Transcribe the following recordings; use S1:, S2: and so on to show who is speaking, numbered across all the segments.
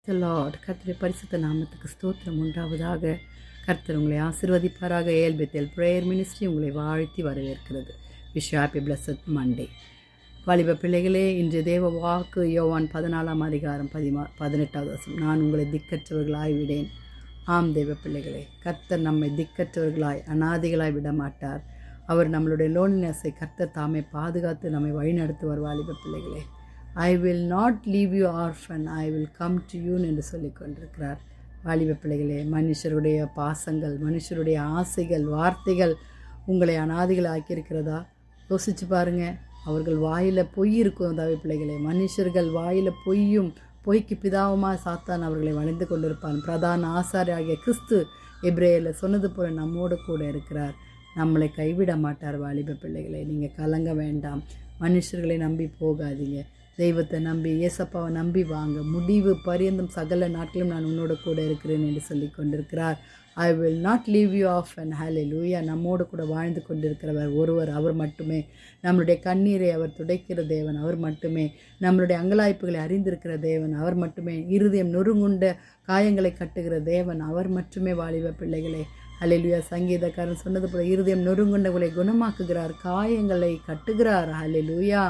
S1: த Lord. கர்த்தருடைய பரிசுத்த நாமத்துக்கு ஸ்தோத்திரம் உண்டாவதாக. கர்த்தர் உங்களை ஆசீர்வதிப்பாராக. ஏல் பெத்தேல் பிரேயர் மினிஸ்ட்ரி உங்களை வாழ்த்தி வரவேற்கிறது. Wish happy blessed Monday. வாலிப பிள்ளைகளே, இன்று தேவ வாக்கு யோவான் 14 அதிகாரம் 18வது வசனம். நான் உங்களை திக்கற்றவர்களாய் விடேன். ஆம் தேவ பிள்ளைகளே, கர்த்தர் நம்மை திக்கற்றவர்களாய் அநாதிகளாய் விட மாட்டார். அவர் நம்மளுடைய லோன்லினஸை கர்த்தர் தாமே பாதுகாத்து நம்மை வழிநடத்துவார். வாலிப பிள்ளைகளே, ஐ will not leave you orphan, I will come to you என்று சொல்லி கொண்டிருக்கிறார். வாலிப பிள்ளைகளே, மனுஷருடைய பாசங்கள், மனுஷருடைய ஆசைகள், வார்த்தைகள் உங்களை அநாதிகள் ஆக்கியிருக்கிறதா? யோசிச்சு பாருங்கள். அவர்கள் வாயில் பொய் இருக்கும். தாவி பிள்ளைகளே, மனுஷர்கள் வாயில் பொய்யும், பொய்க்கு பிதாவுமாக சாத்தான் அவர்களை வளைந்து கொண்டிருப்பான். பிரதான ஆசாரி ஆகிய கிறிஸ்து எபிரேயரில் சொன்னது போல நம்மோடு கூட இருக்கிறார். நம்மளை கைவிட மாட்டார். வாலிப பிள்ளைகளை, நீங்கள் கலங்க வேண்டாம். மனுஷர்களை நம்பி போகாதீங்க. தெய்வத்தை நம்பி, இயேசப்பாவை நம்பி வாங்க. முடிவு பரியந்தம் சகல நாட்களும் நான் உன்னோட கூட இருக்கிறேன் என்று சொல்லி கொண்டிருக்கிறார். I will not leave you off and hallelujah. நம்மோடு கூட வாழ்ந்து கொண்டிருக்கிறவர் ஒருவர், அவர் மட்டுமே. நம்மளுடைய கண்ணீரை அவர் துடைக்கிற தேவன், அவர் மட்டுமே. நம்மளுடைய அங்கலாய்ப்புகளை அறிந்திருக்கிற தேவன், அவர் மட்டுமே. இருதயம் நொறுங்குண்ட காயங்களை கட்டுகிற தேவன், அவர் மட்டுமே. வாலிப பிள்ளைகளே, ஹல்லேலூயா. சங்கீதக்காரன் சொன்னது போல இருதயம் நொறுங்குண்டவர்களை குணமாக்குகிறார், காயங்களை கட்டுகிறார். ஹல்லேலூயா.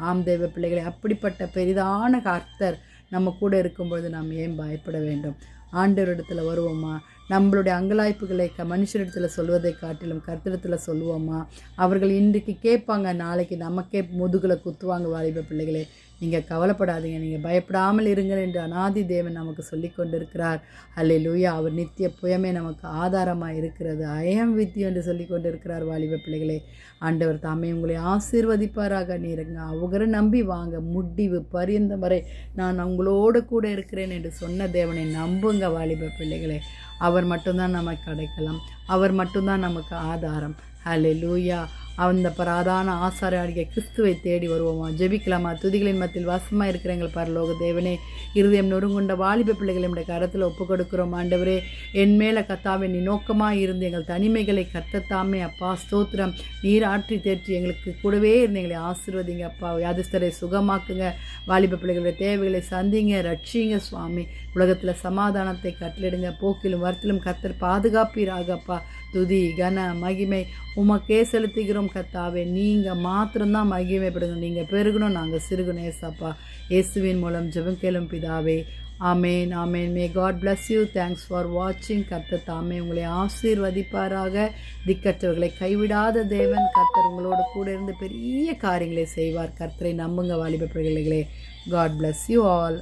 S1: ஆம் தேவ பிள்ளைகளை, அப்படிப்பட்ட பெரிதான கர்த்தர் நம்ம கூட இருக்கும்பொழுது நாம் ஏன் பயப்பட வேண்டும்? ஆண்டவரிடத்தில் வருவோமா? நம்மளுடைய அங்கலாய்ப்புகளை மனுஷரிடத்தில் சொல்வதை காட்டிலும் கர்த்தரிடத்தில் சொல்லுவோமா? அவர்கள் இன்றைக்கு கேட்பாங்க, நாளைக்கு நமக்கே முதுகில் குத்துவாங்க. வாலிப பிள்ளைகளே, நீங்கள் கவலைப்படாதீங்க, நீங்கள் பயப்படாமல் இருங்கள் என்று அநாதி தேவன் நமக்கு சொல்லி கொண்டிருக்கிறார். ஹல்லேலூயா. அவர் நித்திய புயமே நமக்கு ஆதாரமாக இருக்கிறது. ஐஎம் வித் யூ என்று சொல்லி கொண்டிருக்கிறார். வாலிப பிள்ளைகளே, ஆண்டவர் தாமே உங்களை ஆசீர்வதிப்பாராக. நீருங்க அவரை நம்பி வாங்க. முடிவு பரியந்தம் வரை நான் உங்களோடு கூட இருக்கிறேன் என்று சொன்ன தேவனை நம்புங்க. வாலிப பிள்ளைகளே, அவர் மட்டும்தான் நமக்கு கிடைக்கலாம். அவர் மட்டும்தான் நமக்கு ஆதாரம். ஹல்லேலூயா. அந்த பிரதான ஆசாரியாகிய கிறிஸ்துவை தேடி வருவோமா? ஜெபிக்கலாமா? துதிகளின் மத்தியில் வாசமாக இருக்கிற எங்கள் பரலோக தேவனே, இருதயம் நொறுங்குண்ட வாலிப பிள்ளைகளை நம்முடைய கரத்தில் ஒப்புக் கொடுக்கிறோம். ஆண்டவரே, என் மேலே கத்தாவே நீ நோக்கமாக இருந்து எங்கள் தனிமைகளை கர்த்தத்தாமே அப்பா ஸ்தோத்திரம் நீர் ஆற்றி தேற்றி எங்களுக்கு கூடவே இருந்து எங்களை ஆசீர்வதிங்க அப்பா. வியாதிஸ்தரை சுகமாக்குங்க. வாலிப பிள்ளைகளுடைய தேவைகளை சந்திங்க, ரட்சிங்க சுவாமி. உலகத்தில் சமாதானத்தை கட்டளிடுங்க. போக்கிலும் வரத்திலும் கர்த்தர் பாதுகாப்பீராக அப்பா. துதி கன மகிமை உமக்கே செலுத்துகிறோம் கர்த்தாவே. நீங்கள் மாத்திரம்தான் மகிமைப்படுங்க. நீங்கள் பெருகணும், நாங்கள் சிறுகணும். ஏசப்பா, இயேசுவின் மூலம் ஜெபம் கேளும் பிதாவே. ஆமேன், ஆமேன். May God bless you. Thanks for வாட்சிங். கர்த்தர் தாமே உங்களை ஆசீர்வதிப்பாராக. திக்கற்றவர்களை கைவிடாத தேவன் கர்த்தர் உங்களோடு கூட இருந்து பெரிய காரியங்களை செய்வார். கர்த்தரை நம்புங்க வாலிப பிள்ளைகளே. God bless you all.